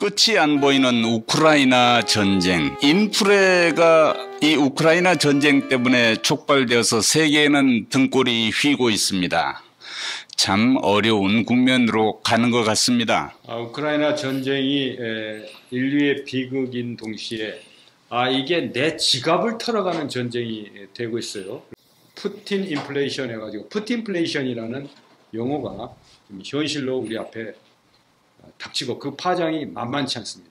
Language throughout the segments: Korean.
끝이 안 보이는 우크라이나 전쟁. 인플레가 이 우크라이나 전쟁 때문에 촉발되어서 세계는 등골이 휘고 있습니다. 참 어려운 국면으로 가는 것 같습니다. 우크라이나 전쟁이 인류의 비극인 동시에 이게 내 지갑을 털어가는 전쟁이 되고 있어요. 푸틴 인플레이션 해가지고 푸틴플레이션이라는 용어가 현실로 우리 앞에 닥치고 그 파장이 만만치 않습니다.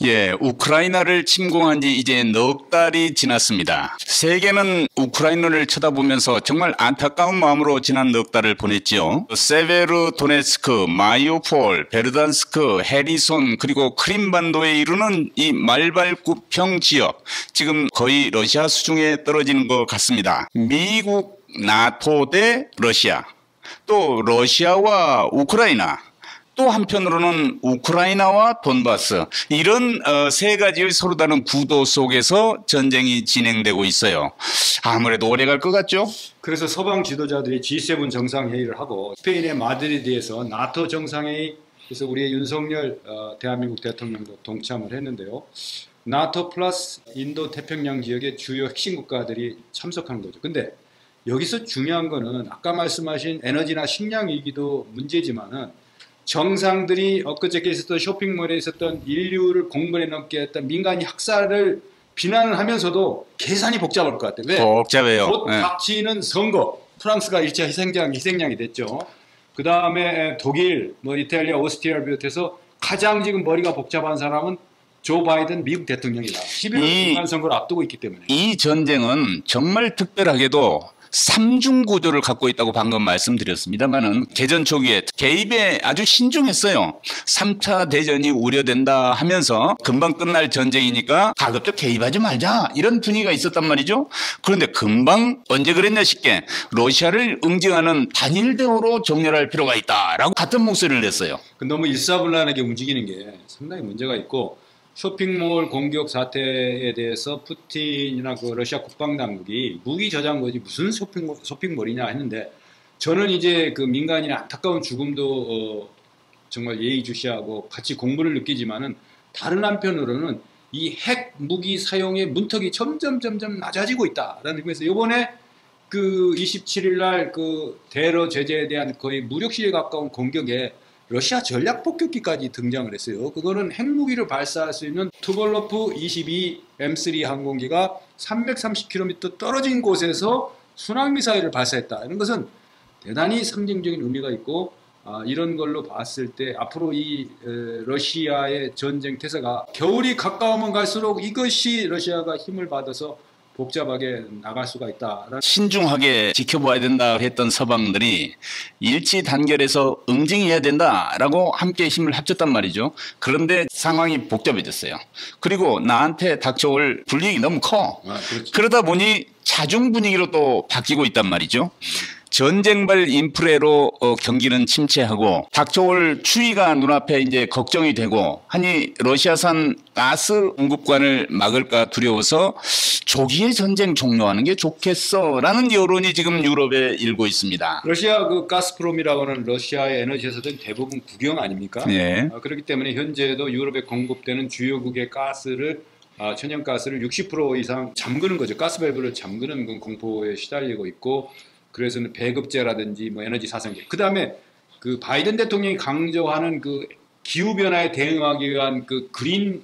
예, 우크라이나를 침공한 지 이제 넉 달이 지났습니다. 세계는 우크라이나를 쳐다보면서 정말 안타까운 마음으로 지난 넉 달을 보냈지요. 세베르도네츠크, 마리우폴, 베르단스크, 헤리손 그리고 크림반도에 이르는 이 말발굽형 지역, 지금 거의 러시아 수중에 떨어지는 것 같습니다. 미국, 나토 대 러시아, 또 러시아와 우크라이나, 또 한편으로는 우크라이나와 돈바스, 이런 세 가지의 서로 다른 구도 속에서 전쟁이 진행되고 있어요. 아무래도 오래 갈 것 같죠? 그래서 서방 지도자들이 G7 정상회의를 하고 스페인의 마드리드에서 나토 정상회의, 그래서 우리의 윤석열 대한민국 대통령도 동참을 했는데요. 나토 플러스 인도 태평양 지역의 주요 핵심 국가들이 참석하는 거죠. 근데 여기서 중요한 거는 아까 말씀하신 에너지나 식량 위기도 문제지만은 정상들이 엊그저께 있었던 쇼핑몰에 있었던 인류를 공분에 넘게 했던 민간인 학살을 비난을 하면서도 계산이 복잡할 것 같아요. 왜? 복잡해요. 곧 닥치는 선거. 프랑스가 1차 희생양이 됐죠. 그 다음에 독일, 이탈리아, 오스트리아를 비롯해서 가장 지금 머리가 복잡한 사람은 조 바이든 미국 대통령이다. 11월 중간선거를 앞두고 있기 때문에. 이 전쟁은 정말 특별하게도 삼중 구조를 갖고 있다고 방금 말씀드렸습니다만은 개전 초기에 개입에 아주 신중했어요. 3차 대전이 우려된다 하면서 금방 끝날 전쟁이니까 가급적 개입하지 말자, 이런 분위기가 있었단 말이죠. 그런데 금방 언제 그랬냐 싶게 러시아를 응징하는 단일 대우로 정렬할 필요가 있다라고 같은 목소리를 냈어요. 너무 일사불란하게 움직이는 게 상당히 문제가 있고, 쇼핑몰 공격 사태에 대해서 푸틴이나 그 러시아 국방당국이 무기 저장고지 무슨 쇼핑몰이냐 했는데, 저는 이제 그 민간인의 안타까운 죽음도 정말 예의주시하고 같이 공분을 느끼지만은, 다른 한편으로는 이 핵 무기 사용의 문턱이 점점 낮아지고 있다라는 의미에서 이번에 그 27일 날 그 대러 제재에 대한 거의 무력 시위에 가까운 공격에 러시아 전략 폭격기까지 등장을 했어요. 그거는 핵무기를 발사할 수 있는 투볼로프 22 M3 항공기가 330km 떨어진 곳에서 순항미사일을 발사했다. 이런 것은 대단히 상징적인 의미가 있고, 이런 걸로 봤을 때 앞으로 이 러시아의 전쟁 태세가 겨울이 가까우면 갈수록 이것이 러시아가 힘을 받아서 복잡하게 나갈 수가 있다. 신중하게 지켜봐야 된다 했던 서방들이 일치 단결해서 응징해야 된다라고 함께 힘을 합쳤단 말이죠. 그런데 상황이 복잡해졌어요. 그리고 나한테 닥쳐올 불이익이 너무 커. 그렇죠. 그러다 보니 자중 분위기로 또 바뀌고 있단 말이죠. 전쟁발 인플레로 경기는 침체하고 닥쳐올 추위가 눈앞에 이제 걱정이 되고 하니 러시아산 가스 공급관을 막을까 두려워서 조기에 전쟁 종료하는 게 좋겠어라는 여론이 지금 유럽에 일고 있습니다. 러시아 그 가스프롬이라고 하는 러시아의 에너지 회사들은 대부분 국영 아닙니까? 네. 그렇기 때문에 현재도 유럽에 공급되는 주요국의 가스를 천연가스를 60% 이상 잠그는 거죠. 가스밸브를 잠그는 공포에 시달리고 있고, 그래서는 배급제라든지 에너지 사상제. 그 다음에 그 바이든 대통령이 강조하는 그 기후 변화에 대응하기 위한 그 그린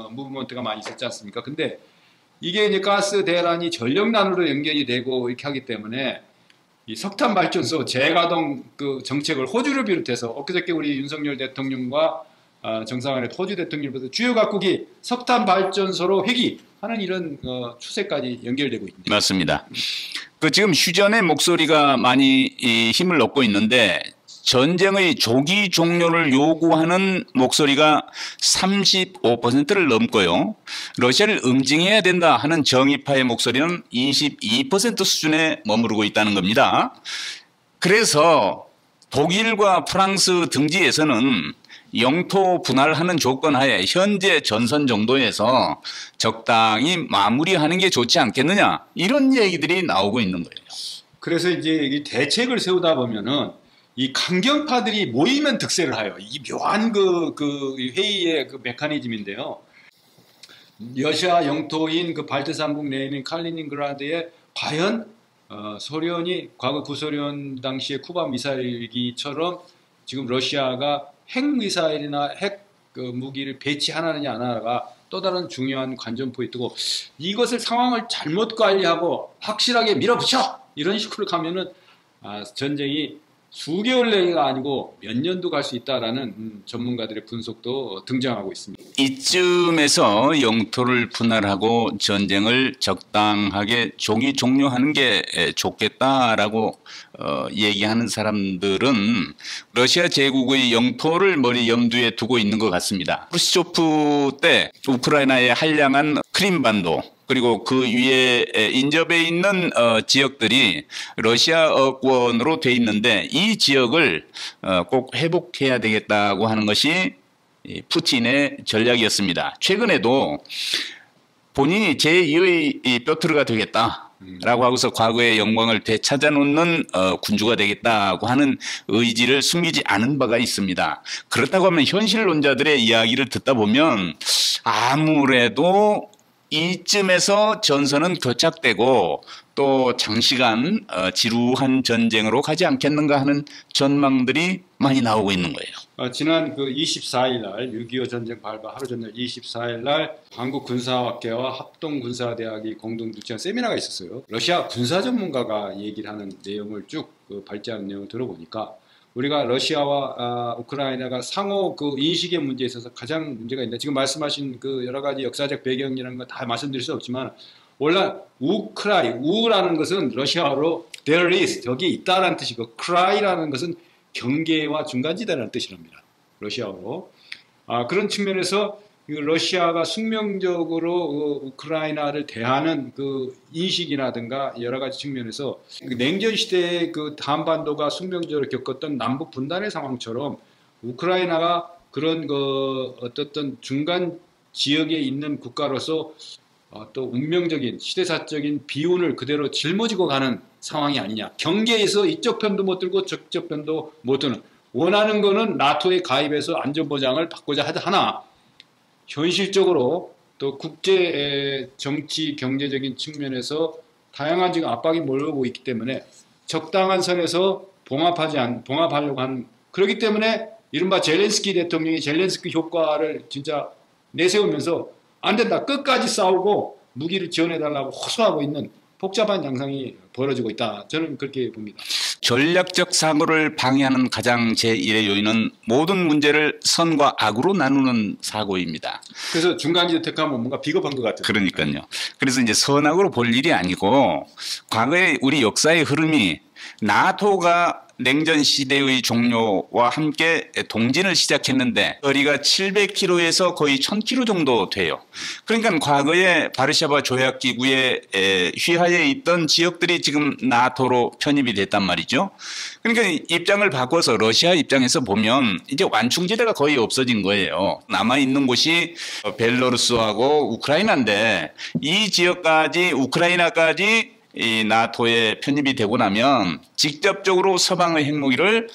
무브먼트가 많이 있었지 않습니까? 근데 이게 이제 가스 대란이 전력난으로 연결이 되고 이렇게 하기 때문에 이 석탄 발전소 재가동 그 정책을 호주를 비롯해서 엊그저께 우리 윤석열 대통령과 정상회의 호주 대통령부터 주요 각국이 석탄 발전소로 회귀하는 이런 추세까지 연결되고 있습니다. 맞습니다. 그 지금 휴전의 목소리가 많이 힘을 얻고 있는데, 전쟁의 조기 종료를 요구하는 목소리가 35%를 넘고요. 러시아를 응징해야 된다 하는 정의파의 목소리는 22% 수준에 머무르고 있다는 겁니다. 그래서 독일과 프랑스 등지에서는 영토 분할하는 조건 하에 현재 전선 정도에서 적당히 마무리하는 게 좋지 않겠느냐, 이런 얘기들이 나오고 있는 거예요. 그래서 이제 이 대책을 세우다 보면은 이 강경파들이 모이면 득세를 해요. 이 묘한 그 회의의 그 메커니즘인데요. 러시아 영토인 그 발트삼국 내에 있는 칼리닝그라드에 과연 소련이 과거 구소련 당시의 쿠바 미사일기처럼 지금 러시아가 핵 미사일이나 핵 그 무기를 배치하느냐 안 하느냐가 또 다른 중요한 관전 포인트고, 이것을 상황을 잘못 관리하고 확실하게 밀어붙여 이런 식으로 가면은 전쟁이 수개월 내가 아니고 몇 년도 갈 수 있다라는 전문가들의 분석도 등장하고 있습니다. 이쯤에서 영토를 분할하고 전쟁을 적당하게 종료하는 게 좋겠다라고 얘기하는 사람들은 러시아 제국의 영토를 머리 염두에 두고 있는 것 같습니다. 크루스초프 때 우크라이나에 한량한 크림반도, 그리고 그 위에 인접해 있는 지역들이 러시아어권으로 돼 있는데 이 지역을 꼭 회복해야 되겠다고 하는 것이 푸틴의 전략이었습니다. 최근에도 본인이 제2의 뼈트르가 되겠다라고 하고서 과거의 영광을 되찾아놓는 군주가 되겠다고 하는 의지를 숨기지 않은 바가 있습니다. 그렇다고 하면 현실론자들의 이야기를 듣다 보면 아무래도 이쯤에서 전선은 교착되고 또 장시간 지루한 전쟁으로 가지 않겠는가 하는 전망들이 많이 나오고 있는 거예요. 지난 그 24일 날 6.25 전쟁 발발 하루 전날 24일 날 한국군사학회와 합동군사대학이 공동 주최한 세미나가 있었어요. 러시아 군사 전문가가 얘기를 하는 내용을 쭉 발제하는 내용을 들어보니까 우리가 러시아와 우크라이나가 상호 그 인식의 문제에 있어서 가장 문제가 있는데, 지금 말씀하신 그 여러 가지 역사적 배경이라는 거 다 말씀드릴 수 없지만, 원래 우라는 것은 러시아어로 there is, 저기 있다라는 뜻이고, 크라이라는 것은 경계와 중간지대라는 뜻이랍니다. 러시아어로. 그런 측면에서 러시아가 숙명적으로 우크라이나를 대하는 그 인식이라든가 여러 가지 측면에서 냉전 시대의 그 한반도가 숙명적으로 겪었던 남북 분단의 상황처럼 우크라이나가 그런 그 어떤 중간 지역에 있는 국가로서 또 운명적인 시대사적인 비운을 그대로 짊어지고 가는 상황이 아니냐. 경계에서 이쪽 편도 못 들고 저쪽 편도 못 드는, 원하는 거는 나토에 가입해서 안전보장을 받고자 하나 현실적으로 또 국제 정치 경제적인 측면에서 다양한 지금 압박이 몰려오고 있기 때문에 적당한 선에서 봉합하려고 하는, 그렇기 때문에 이른바 젤렌스키 대통령이 젤렌스키 효과를 진짜 내세우면서 안 된다, 끝까지 싸우고 무기를 지원해달라고 호소하고 있는 복잡한 양상이 벌어지고 있다. 저는 그렇게 봅니다. 전략적 사고를 방해하는 가장 제1의 요인은 모든 문제를 선과 악으로 나누는 사고입니다. 그래서 중간지대 택하면 뭔가 비겁한 것 같아요. 그러니까요. 그래서 이제 선악으로 볼 일이 아니고, 과거의 우리 역사의 흐름이 나토가 냉전 시대의 종료와 함께 동진을 시작했는데 거리가 700km에서 거의 1000km 정도 돼요. 그러니까 과거에 바르샤바 조약기구의 휘하에 있던 지역들이 지금 나토로 편입이 됐단 말이죠. 그러니까 입장을 바꿔서 러시아 입장에서 보면 이제 완충지대가 거의 없어진 거예요. 남아있는 곳이 벨로루스하고 우크라이나인데 이 지역까지, 우크라이나까지 이 나토에 편입이 되고 나면 직접적으로 서방의 핵무기를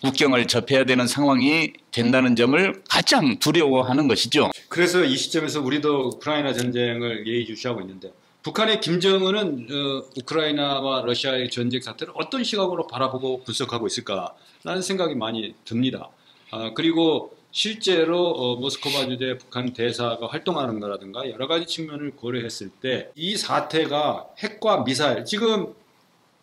국경을 접해야 되는 상황이 된다는 점을 가장 두려워하는 것이죠. 그래서 이 시점에서 우리도 우크라이나 전쟁을 예의주시하고 있는데, 북한의 김정은은 우크라이나와 러시아의 전쟁 사태를 어떤 시각으로 바라보고 분석하고 있을까라는 생각이 많이 듭니다. 그리고 실제로 모스크바 주재 북한 대사가 활동하는 거라든가 여러 가지 측면을 고려했을 때 이 사태가 핵과 미사일, 지금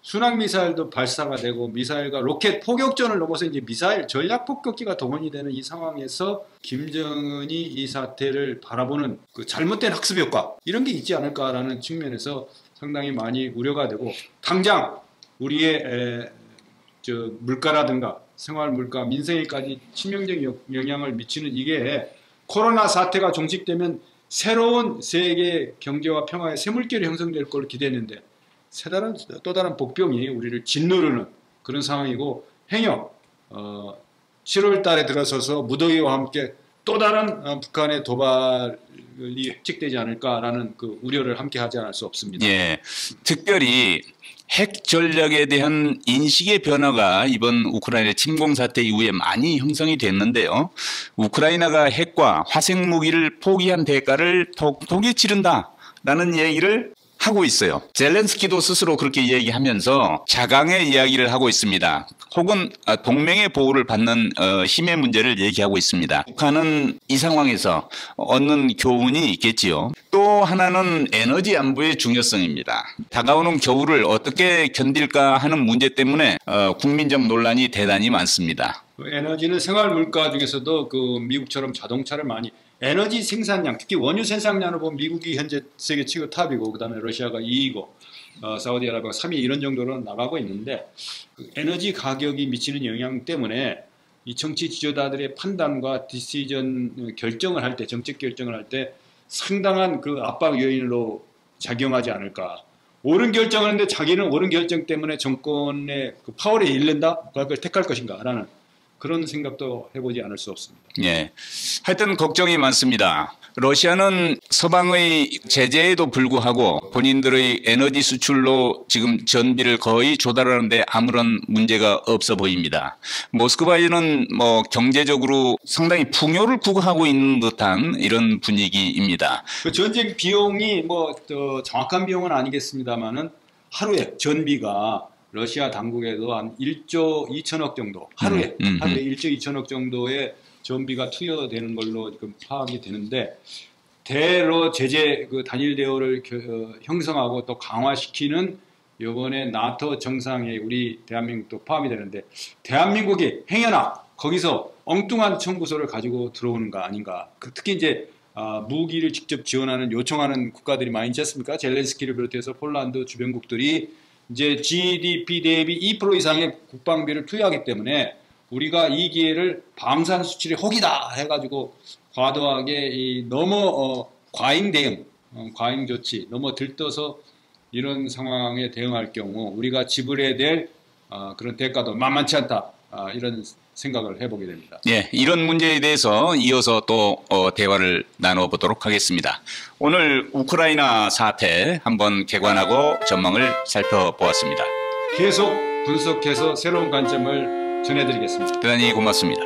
순항 미사일도 발사가 되고 미사일과 로켓 포격전을 넘어서 이제 미사일 전략 폭격기가 동원이 되는 이 상황에서 김정은이 이 사태를 바라보는 그 잘못된 학습 효과, 이런 게 있지 않을까라는 측면에서 상당히 많이 우려가 되고, 당장 우리의 물가라든가 생활 물가, 민생에까지 치명적인 영향을 미치는 이게 코로나 사태가 종식되면 새로운 세계 경제와 평화의 쇠물결이 형성될 걸로 기대했는데 또 다른 복병이 우리를 짓누르는 그런 상황이고, 행여 7월 달에 들어서서 무더위와 함께 또 다른 북한의 도발이 획책되지 않을까라는 그 우려를 함께 하지 않을 수 없습니다. 예, 특별히 핵 전략에 대한 인식의 변화가 이번 우크라이나 침공 사태 이후에 많이 형성이 됐는데요. 우크라이나가 핵과 화생 무기를 포기한 대가를 독이 치른다라는 얘기를 하고 있어요. 젤렌스키도 스스로 그렇게 얘기하면서 자강의 이야기를 하고 있습니다. 혹은 동맹의 보호를 받는 힘의 문제를 얘기하고 있습니다. 북한은 이 상황에서 얻는 교훈이 있겠지요. 또 하나는 에너지 안보의 중요성입니다. 다가오는 겨울을 어떻게 견딜까 하는 문제 때문에 국민적 논란이 대단히 많습니다. 에너지는 생활 물가 중에서도 그 미국처럼 자동차를 많이 에너지 생산량, 특히 원유 생산량을 보면 미국이 현재 세계 최고 탑이고 그다음에 러시아가 2위고 사우디아라비아가 3위 이런 정도로 나가고 있는데 그 에너지 가격이 미치는 영향 때문에 이 정치 지도자들의 판단과 디시전 결정을 할 때, 정책 결정을 할 때 상당한 그 압박 요인으로 작용하지 않을까. 옳은 결정을 하는데 자기는 옳은 결정 때문에 정권의 그 파워를 잃는다? 그걸 택할 것인가라는 그런 생각도 해보지 않을 수 없습니다. 예, 하여튼 걱정이 많습니다. 러시아는 서방의 제재에도 불구하고 본인들의 에너지 수출로 지금 전비를 거의 조달하는데 아무런 문제가 없어 보입니다. 모스크바에는 뭐 경제적으로 상당히 풍요를 구가하고 있는 듯한 이런 분위기입니다. 그 전쟁 비용이 뭐 정확한 비용은 아니겠습니다만은 하루에 전비가 러시아 당국에도 한 1조 2천억 정도 하루에 1조 2천억 정도의 전비가 투여되는 걸로 지금 파악이 되는데 대러 제재 그 단일 대우를 형성하고 또 강화시키는 이번에 나토 정상회의 우리 대한민국도 포함이 되는데 대한민국이 행여나 거기서 엉뚱한 청구서를 가지고 들어오는 거 아닌가. 특히 이제 무기를 직접 지원하는 요청하는 국가들이 많이 있지 않습니까? 젤렌스키를 비롯해서 폴란드 주변국들이 이제 GDP 대비 2% 이상의 국방비를 투여하기 때문에 우리가 이 기회를 방산 수출의 혹이다 해가지고 과도하게 너무 과잉 대응, 과잉 조치, 너무 들떠서 이런 상황에 대응할 경우 우리가 지불해야 될 그런 대가도 만만치 않다 이런 생각을 해보게 됩니다. 예, 이런 문제에 대해서 이어서 또 대화를 나눠보도록 하겠습니다. 오늘 우크라이나 사태 한번 개관하고 전망을 살펴보았습니다. 계속 분석해서 새로운 관점을 전해드리겠습니다. 대단히 고맙습니다.